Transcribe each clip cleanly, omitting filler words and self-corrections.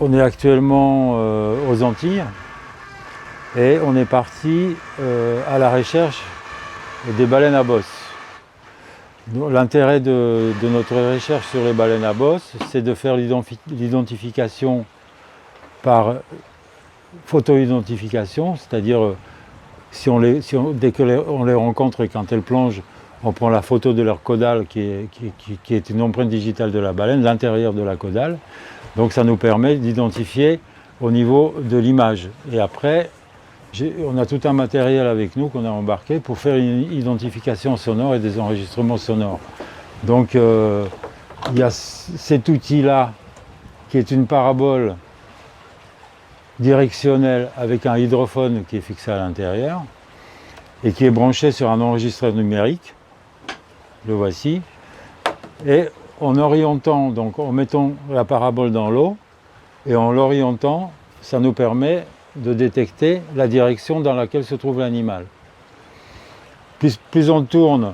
On est actuellement aux Antilles et on est parti à la recherche des baleines à bosse. L'intérêt de notre recherche sur les baleines à bosse, c'est de faire l'identification par photo-identification, c'est-à-dire dès qu'on les rencontre et quand elles plongent, on prend la photo de leur caudale qui est une empreinte digitale de la baleine, l'intérieur de la caudale. Donc ça nous permet d'identifier au niveau de l'image. Et après, on a tout un matériel avec nous qu'on a embarqué pour faire une identification sonore et des enregistrements sonores. Donc il y a cet outil-là qui est une parabole directionnelle avec un hydrophone qui est fixé à l'intérieur et qui est branché sur un enregistreur numérique. Le voici. Et en orientant, donc en mettant la parabole dans l'eau et en l'orientant, ça nous permet de détecter la direction dans laquelle se trouve l'animal. Plus on tourne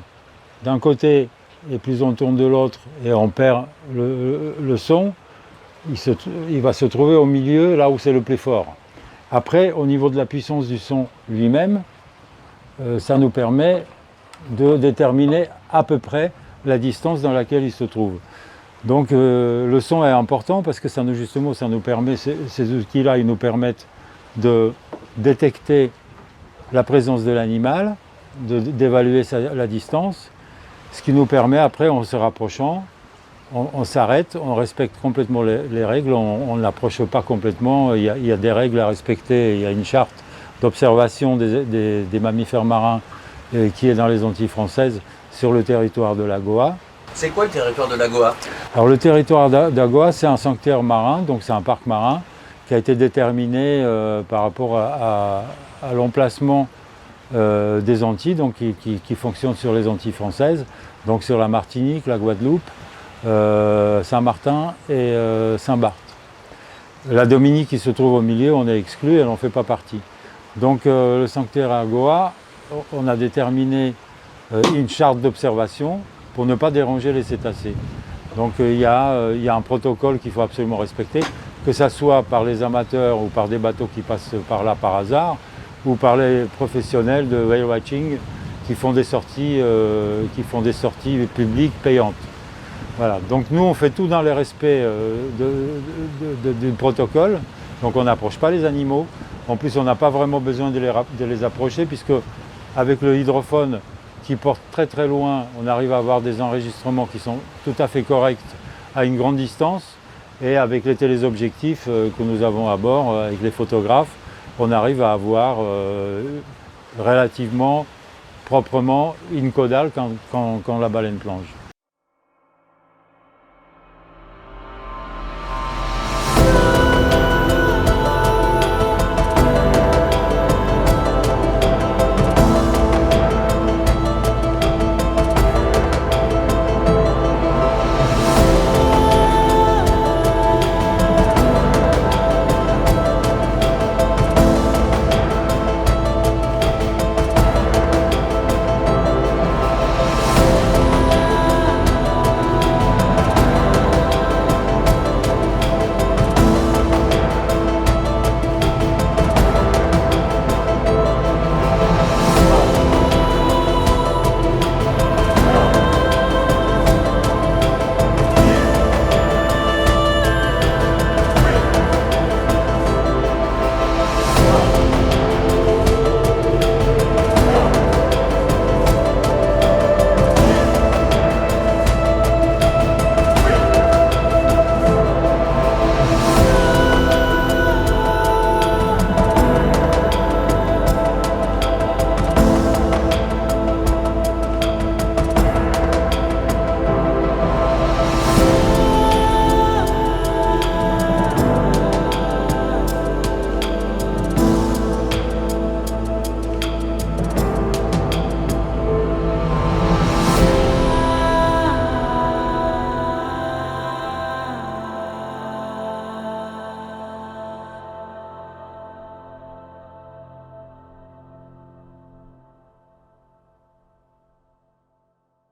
d'un côté et plus on tourne de l'autre et on perd le son, il va se trouver au milieu, là où c'est le plus fort. Après, au niveau de la puissance du son lui-même, ça nous permet de déterminer à peu près la distance dans laquelle il se trouve. Donc le son est important parce que ça nous permet, ces outils-là, ils nous permettent de détecter la présence de l'animal, d'évaluer la distance, ce qui nous permet après, en se rapprochant, on s'arrête, on respecte complètement les règles, on ne l'approche pas complètement, il y a des règles à respecter, il y a une charte d'observation des mammifères marins qui est dans les Antilles françaises sur le territoire de l'Agoa. C'est quoi le territoire de l'Agoa? Alors le territoire d'Agoa, c'est un sanctuaire marin, donc c'est un parc marin qui a été déterminé par rapport à l'emplacement des Antilles, donc qui fonctionne sur les Antilles françaises, donc sur la Martinique, la Guadeloupe, Saint-Martin et Saint-Barth. La Dominique qui se trouve au milieu, on est exclu, elle n'en fait pas partie. Donc le sanctuaire Agoa, on a déterminé une charte d'observation pour ne pas déranger les cétacés. Donc il y a un protocole qu'il faut absolument respecter, que ce soit par les amateurs ou par des bateaux qui passent par là par hasard, ou par les professionnels de whale watching qui font des sorties publiques payantes. Voilà. Donc nous on fait tout dans les respects du protocole, donc on n'approche pas les animaux. En plus on n'a pas vraiment besoin de les approcher puisque avec le hydrophone qui porte très très loin, on arrive à avoir des enregistrements qui sont tout à fait corrects à une grande distance. Et avec les téléobjectifs que nous avons à bord, avec les photographes, on arrive à avoir relativement proprement une caudale quand la baleine plonge.